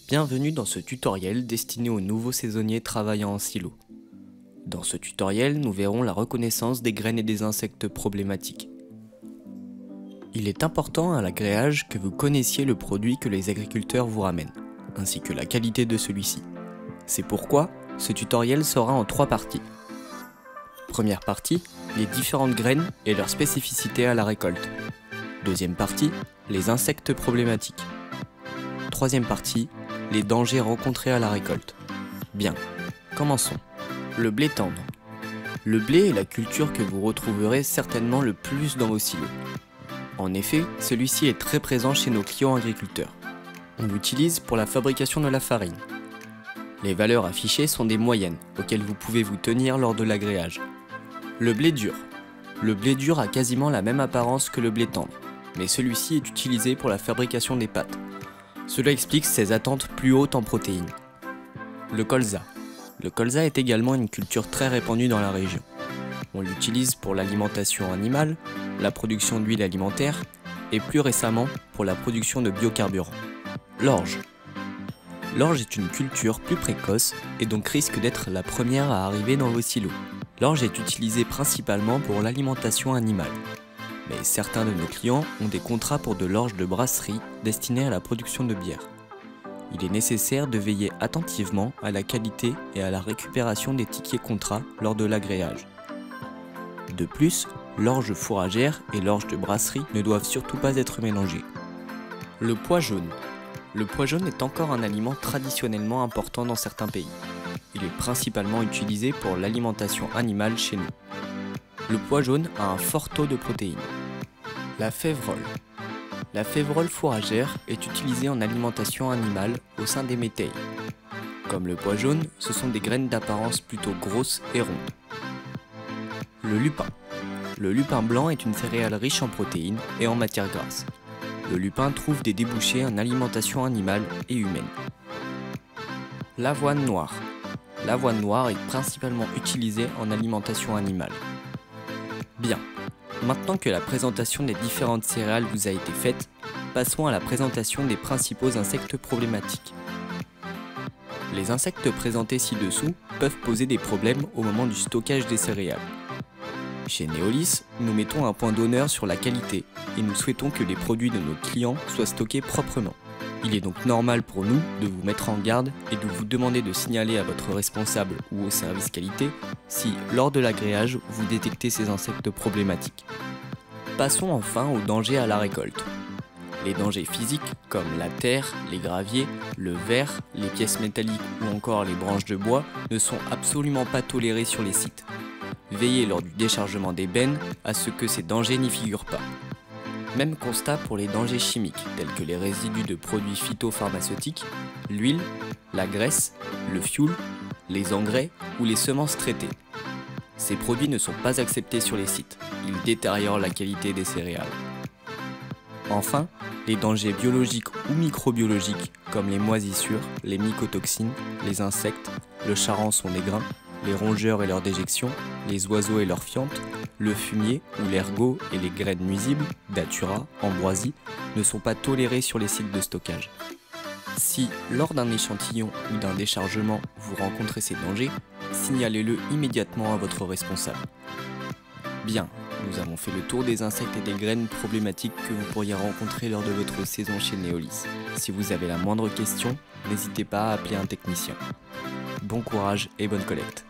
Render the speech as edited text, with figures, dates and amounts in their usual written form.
Bienvenue dans ce tutoriel destiné aux nouveaux saisonniers travaillant en silo. Dans ce tutoriel, nous verrons la reconnaissance des graines et des insectes problématiques. Il est important à l'agréage que vous connaissiez le produit que les agriculteurs vous ramènent, ainsi que la qualité de celui-ci. C'est pourquoi ce tutoriel sera en 3 parties. Première partie, les différentes graines et leurs spécificités à la récolte. Deuxième partie, les insectes problématiques. Troisième partie, les dangers rencontrés à la récolte. Bien, commençons. Le blé tendre. Le blé est la culture que vous retrouverez certainement le plus dans vos silos. En effet, celui-ci est très présent chez nos clients agriculteurs. On l'utilise pour la fabrication de la farine. Les valeurs affichées sont des moyennes, auxquelles vous pouvez vous tenir lors de l'agréage. Le blé dur. Le blé dur a quasiment la même apparence que le blé tendre, mais celui-ci est utilisé pour la fabrication des pâtes. Cela explique ses attentes plus hautes en protéines. Le colza. Le colza est également une culture très répandue dans la région. On l'utilise pour l'alimentation animale, la production d'huile alimentaire et plus récemment pour la production de biocarburants. L'orge. L'orge est une culture plus précoce et donc risque d'être la première à arriver dans vos silos. L'orge est utilisée principalement pour l'alimentation animale. Mais certains de nos clients ont des contrats pour de l'orge de brasserie destinée à la production de bière. Il est nécessaire de veiller attentivement à la qualité et à la récupération des tickets contrats lors de l'agréage. De plus, l'orge fourragère et l'orge de brasserie ne doivent surtout pas être mélangées. Le pois jaune. Le pois jaune est encore un aliment traditionnellement important dans certains pays. Il est principalement utilisé pour l'alimentation animale chez nous. Le pois jaune a un fort taux de protéines. La févrole. La févrole fourragère est utilisée en alimentation animale au sein des métailles. Comme le pois jaune, ce sont des graines d'apparence plutôt grosses et rondes. Le lupin. Le lupin blanc est une céréale riche en protéines et en matières grasses. Le lupin trouve des débouchés en alimentation animale et humaine. L'avoine noire. L'avoine noire est principalement utilisée en alimentation animale. Bien, maintenant que la présentation des différentes céréales vous a été faite, passons à la présentation des principaux insectes problématiques. Les insectes présentés ci-dessous peuvent poser des problèmes au moment du stockage des céréales. Chez Neolis, nous mettons un point d'honneur sur la qualité et nous souhaitons que les produits de nos clients soient stockés proprement. Il est donc normal pour nous de vous mettre en garde et de vous demander de signaler à votre responsable ou au service qualité si, lors de l'agréage, vous détectez ces insectes problématiques. Passons enfin aux dangers à la récolte. Les dangers physiques comme la terre, les graviers, le verre, les pièces métalliques ou encore les branches de bois ne sont absolument pas tolérés sur les sites. Veillez lors du déchargement des bennes à ce que ces dangers n'y figurent pas. Même constat pour les dangers chimiques, tels que les résidus de produits phytopharmaceutiques, l'huile, la graisse, le fioul, les engrais ou les semences traitées. Ces produits ne sont pas acceptés sur les sites, ils détériorent la qualité des céréales. Enfin, les dangers biologiques ou microbiologiques, comme les moisissures, les mycotoxines, les insectes, le charançon des grains, les rongeurs et leurs déjections, les oiseaux et leurs fientes, le fumier ou l'ergot et les graines nuisibles, datura, ambroisie, ne sont pas tolérés sur les sites de stockage. Si, lors d'un échantillon ou d'un déchargement, vous rencontrez ces dangers, signalez-le immédiatement à votre responsable. Bien, nous avons fait le tour des insectes et des graines problématiques que vous pourriez rencontrer lors de votre saison chez Neolis. Si vous avez la moindre question, n'hésitez pas à appeler un technicien. Bon courage et bonne collecte.